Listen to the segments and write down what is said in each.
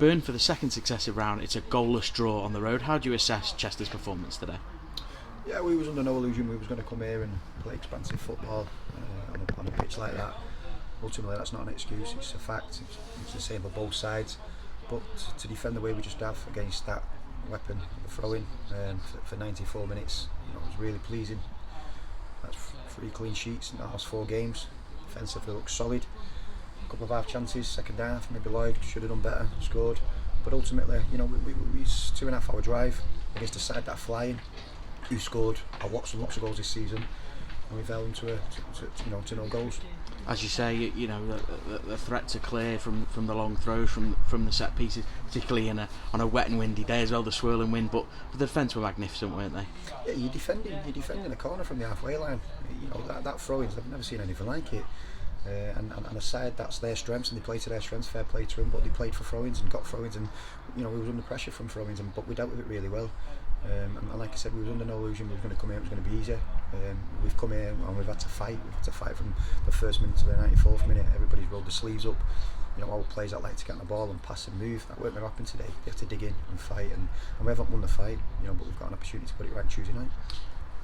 Burn, for the second successive round, it's a goalless draw on the road. How do you assess Chester's performance today? Yeah, we was under no illusion we was going to come here and play expansive football on a pitch like that. Ultimately, that's not an excuse, it's a fact. It's the same for both sides. But to defend the way we just have against that weapon, the throw-in, for 94 minutes, it was really pleasing. That's 3 clean sheets in the last 4 games. Defensively looks solid. A couple of half chances, second half, maybe Lloyd should have done better, scored. But ultimately, it's 2.5 hour drive against a side that are flying, who scored lots and lots of goals this season, and we fell into to no goals. As you say, the threats are clear from the long throws, from the set pieces, particularly on a wet and windy day as well, the swirling wind. But the defence were magnificent, weren't they? Yeah, you're defending a corner from the halfway line. That throw-ins, I've never seen anything like it. And a side that's their strengths, and they play to their strengths, fair play to them, but they played for throw-ins and got throw-ins, and we was under pressure from throw-ins, but we dealt with it really well. And like I said, we was under no illusion we were going to come here, it was going to be easier. We've come here and we've had to fight from the first minute to the 94th minute. Everybody's rolled the sleeves up. Our players that like to get on the ball and pass and move, that weren't going to happen today. They have to dig in and fight, and we haven't won the fight, but we've got an opportunity to put it right Tuesday night.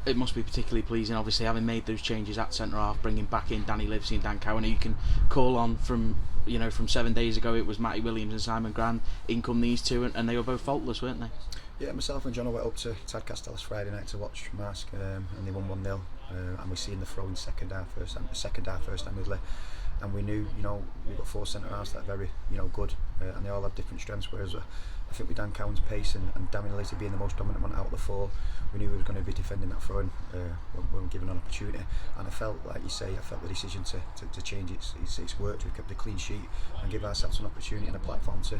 It must be particularly pleasing, obviously, having made those changes at centre half, bringing back in Danny Livesey and Dan Cowan, who you can call on from 7 days ago. It was Matty Williams and Simon Grand. In come these two, and they were both faultless, weren't they? Yeah, myself and John went up to Tadcaster last Friday night to watch Marske, and they won 1-0. And we seen the throw in second half, first time Midley. And we knew, we've got 4 centre halves that are very, good, and they all have different strengths. Whereas I think with Dan Cowan's pace and Danny Livesey being the most dominant one out of the 4, we knew we were going to be defending that throw-in when we were given an opportunity. And I felt, like you say, the decision to change it's worked. We've kept a clean sheet and give ourselves an opportunity and a platform to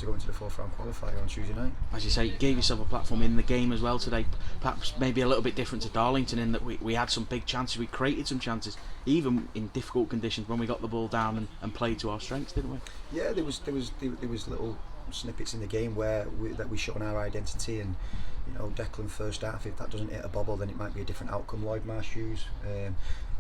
go into the 4th round qualifier on Tuesday night. As you say, you gave yourself a platform in the game as well today. Perhaps maybe a little bit different to Darlington in that we had some big chances, we created some chances, even in difficult conditions when we got the ball down and played to our strengths, didn't we? Yeah, there was little snippets in the game where we showed our identity, and Declan first half, if that doesn't hit a bobble, then it might be a different outcome. Lloyd Marshew's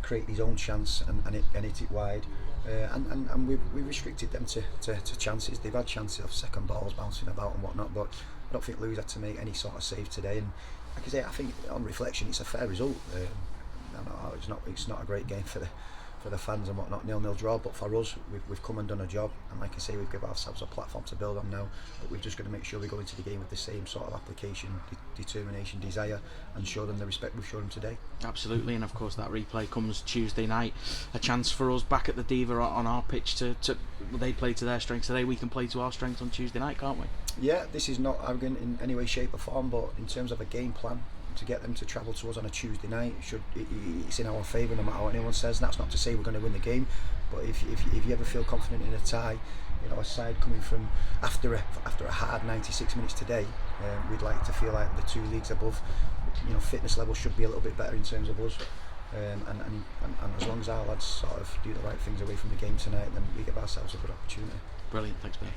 create his own chance and hit it wide, and we restricted them to chances. They've had chances of second balls bouncing about and whatnot, but I don't think Louis had to make any sort of save today. And like I say, I think on reflection, it's a fair result. It's not a great game for the fans and whatnot, 0-0 draw, but for us, we've come and done a job, and like I say, we've given ourselves a platform to build on now, but we've just got to make sure we go into the game with the same sort of application, determination, desire, and show them the respect we've shown them today. Absolutely, and of course that replay comes Tuesday night, a chance for us back at the Diva on our pitch to they play to their strengths today, we can play to our strengths on Tuesday night, can't we? Yeah, this is not arrogant in any way, shape or form, but in terms of a game plan, to get them to travel to us on a Tuesday night, it's in our favour no matter what anyone says. And that's not to say we're going to win the game, but if you ever feel confident in a tie, a side coming from after a hard 96 minutes today, we'd like to feel like the 2 leagues above, fitness level should be a little bit better in terms of us, and as long as our lads sort of do the right things away from the game tonight, then we give ourselves a good opportunity. Brilliant, thanks Ben.